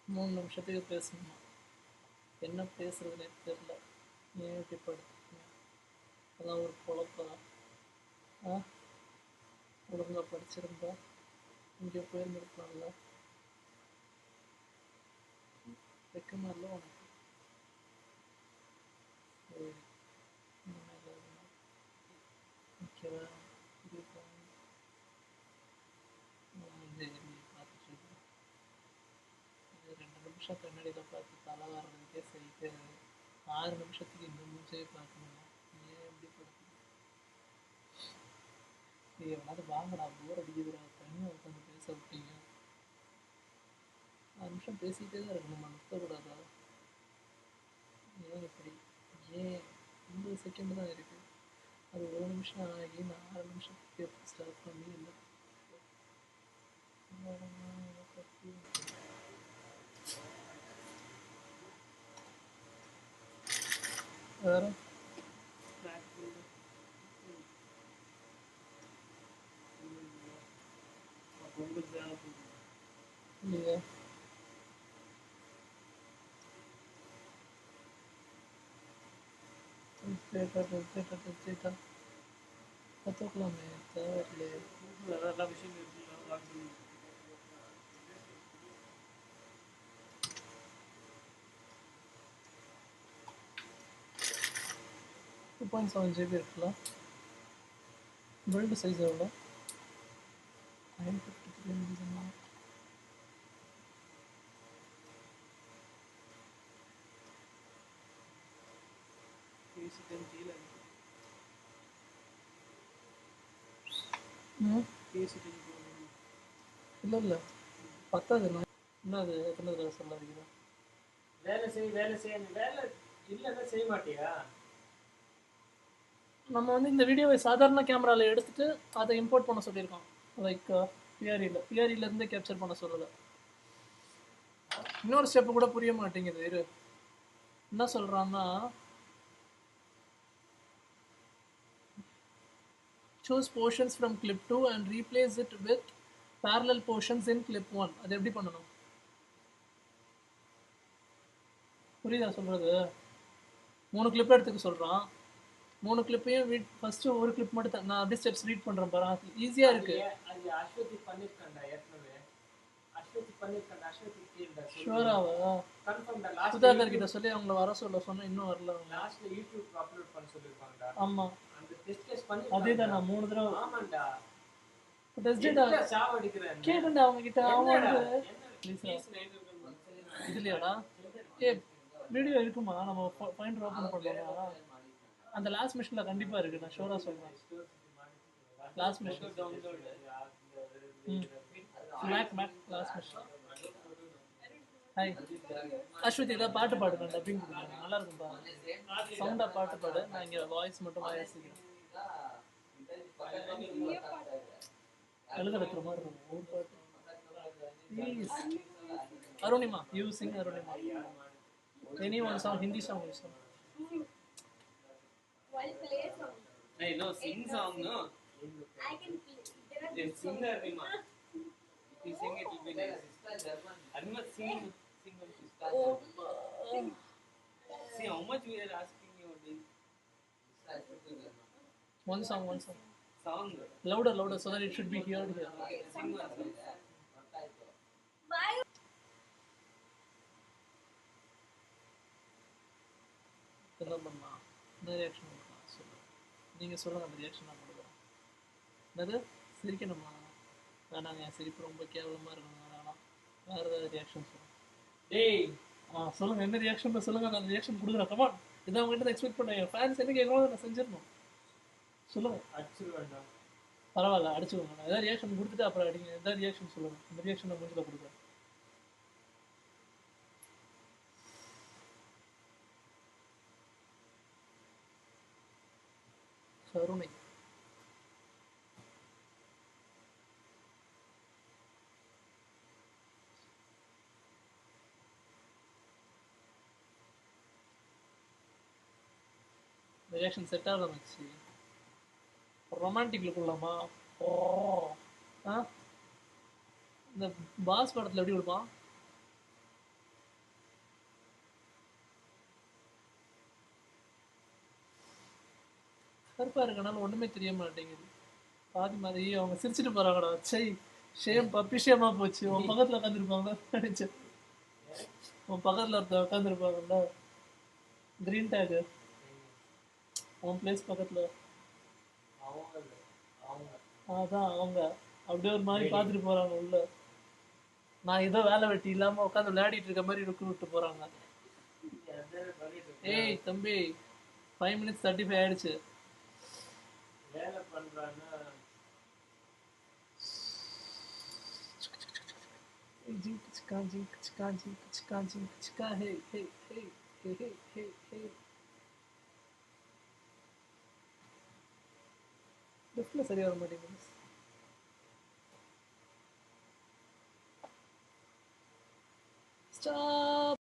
3 நிமிஷத்துக்கு பேசணுமா? என்ன பேசுறதுனே தெரியல. ஏன் இப்படி படுத்துருக்கீங்க? அதான் ஒரு பொழப்பா? ஆ, ஒழுங்கா படிச்சிருந்தா இங்கே போயிருந்துருக்கலாம்ல. வெக்கமா இல்லை உனக்கு? சரி, இனிமேல் நிற்கவா? பார்த்துட்டு இருக்கேன். 2 நிமிஷம் கண்ணாடியில் பார்த்து தலை வர்றதுக்கே சரிட்டு 6 நிமிஷத்துக்கு இந்த மூச்சையே பார்க்கணுமா? ஏன் எப்படி படுத்துது? எவனாவது வாங்கடா, போர் அடிக்குதுடா, தனியாக உட்காந்து பேச விட்டீங்க. 6 நிமிஷம் பேசிக்கிட்டே தான் இருக்கணுமா? நிறுத்தக்கூடாதா? ஏன் இப்படி? ஏன் 50 செகண்ட் தான் இருக்குது? அது 1 நிமிஷம் ஆகி நான் 6 நிமிஷத்துக்கு ஸ்டார்ட் பண்ணி இல்லை. வேற இல்லையா? கற்றுக்கலாமே, தேவையில்லையே. எல்லா விஷயம் இருக்குல்ல. 2.7 GB இருக்குல்ல. பில்டு சைஸ் எவ்வளோ? 953 முடியுதுண்ணா. இல்லை இல்லை, பத்தாது. என்ன அது எத்தனை தடவை சொல்ல வைக்கிறேன்? வேலை செய் வேலை இல்லைன்னா செய்ய மாட்டியா? நம்ம வந்து இந்த வீடியோவை சாதாரண கேமராவில் எடுத்துட்டு அதை இம்போர்ட் பண்ண சொல்லியிருக்கோம். லைக் பிஆரியிலேருந்து கேப்சர் பண்ண சொல்லலை. இன்னொரு ஸ்டெப்பு கூட புரிய மாட்டேங்குது. இரு, என்ன சொல்கிறான்னா, choose portions from clip 2 and replace it with parallel portions in clip 1. அது எப்படி பண்ணணும்? புரியுதா சொல்கிறது? 3 கிளிப் எடுத்துக்க சொல்கிறான். 3 கிளிப்பையும் ஃபஸ்ட்டு ஒரு கிளிப் மட்டும் தான். நான் அப்படியே ஸ்டெப்ஸ் ரீட் பண்ணுறேன் பாரு, ஈஸியாக இருக்குது. அது அஸ்வதி பண்ணிருக்கேன்டா ஏற்கனவே. அஸ்வதி பண்ணிருக்கேன்டா. அஸ்வதி கீழே ஷூராவா? கன்ஃபார்ம்டா. லாஸ்ட் சுதாகர் கிட்ட சொல்லி அவங்கள வர சொன்ன இன்னும் வரல. லாஸ்ட்ல யூடியூப் அப்லோட் பண்ண சொல்லிருக்காங்கடா. ஆமாம், அந்த டெஸ்ட் பண்ணி அதே தான். நான் 3 தடவை ஆமாண்டா டெஸ்ட் சாவ அடிக்கிறேன். கேட்டேன்டா அவங்க கிட்ட. அவங்க வந்து இதுலையாடா வீடியோ இருக்குமா? நம்ம பாயிண்ட் ஓப்பன் பண்ணலாம். அந்த லாஸ்ட் மிஷனில் கண்டிப்பாக இருக்குது, நான் ஷோராக சொல்கிறேன். Last mission make last mission. Hi Aswathi, ஏதாவது பாட்டு பாடுங்க, டப்பிங் கொடுங்க, நல்லா இருக்கும்பா. சவுண்டாக பாட்டு பாடு, நான் இங்கே வாய்ஸ் மட்டும் வாசிக்கிறேன். எழுத வைக்கிற மாதிரி இருக்கும் ஒரு பாட்டு please. Arunima, you sing. Arunima, any one song, Hindi song you song. Hey, no, sing song, no. I can play. Sing Arima. If you sing, it will be nice. Arima, sing when she starts. Oh. See how much we are asking you. One song. Song. Louder, so that it should be heard here. Okay, sing one song. Why? என்ன பண்ணலாம்? என்ன reaction கொடுக்கலாம் சொல்லுங்கள். நீங்கள் சொல்லுங்கள், அந்த reaction நான் கொடுக்குறேன். என்னது சிரிக்கணுமா? வேணாங்க, என் சிரிப்பு ரொம்ப கேவலமாக இருக்கணும். வேணாம், வேறு ஏதாவது ரியாக்ஷன் சொல்லுங்கள். டேய், சொல்லுங்கள், என்ன ரியாக்ஷன் சொல்லுங்கள், நான் ரியாக்ஷன் கொடுக்குறேன். கமான், இதான் அவங்ககிட்ட தான் எக்ஸ்பெக்ட் பண்ணேன். என் ஃபேன்ஸ் என்ன கேட்கணும் நான் செஞ்சிடணும். சொல்லுங்கள். அடிச்சிட வேண்டாம், பரவாயில்ல, அடிச்சுக்கோங்க. நான் எதாவது ரியாக்ஷன் கொடுத்துட்டு அப்புறம் அடிங்க. எதாவது ரியாக்ஷன் சொல்லுங்கள், அந்த ரியாக்ஷன் நான் முடிஞ்சதை கொடுக்குறேன். கருணை. ரியாக்ஷன் செட் ஆரம்பிச்சு ரொமான்டிக் லுக் உள்ளமா. ஓ இந்த பாஸ் படத்தில் எப்படி கொடுப்பான்? கருப்பா இருக்கனால ஒண்ணுமே தெரிய மாட்டேங்குது. பாதி மாதிரி அவங்க சிரிச்சிட்டு போறாங்கடா. சை ஷேம் பப்பி ஷேமா போச்சு. உன் பக்கத்துல உட்காந்துருப்பாங்களா நினைச்சேன். உன் பக்கத்துல ஒருத்தர் உட்காந்துருப்பாங்கல்ல கிரீன் டேக் உன் பிளேஸ் பக்கத்துல. அவங்க இல்ல, அவங்க அதான் அவங்க அப்படியே ஒரு மாதிரி பார்த்துட்டு போறாங்க உள்ள. நான் ஏதோ வேலை வெட்டி இல்லாம உட்காந்து விளையாடிட்டு இருக்க மாதிரி இருக்கு விட்டு போறாங்க. அதான் பண்ணிட்டு இருக்கேன். ஏய் தம்பி 5 minutes 35 ஆயிடுச்சு. வேலை பண்றான்னா ஜிங்க் சிக்கா ஜிங்க் சிக்கா ஜிங்க் சிக்கா ஜிங்க் சிக்கா ஹே ஹே ஹே ஹே ஹே ஹே ஹே. டிஸ்பிளே சரியா வர மாட்டேங்குது. ஸ்டார்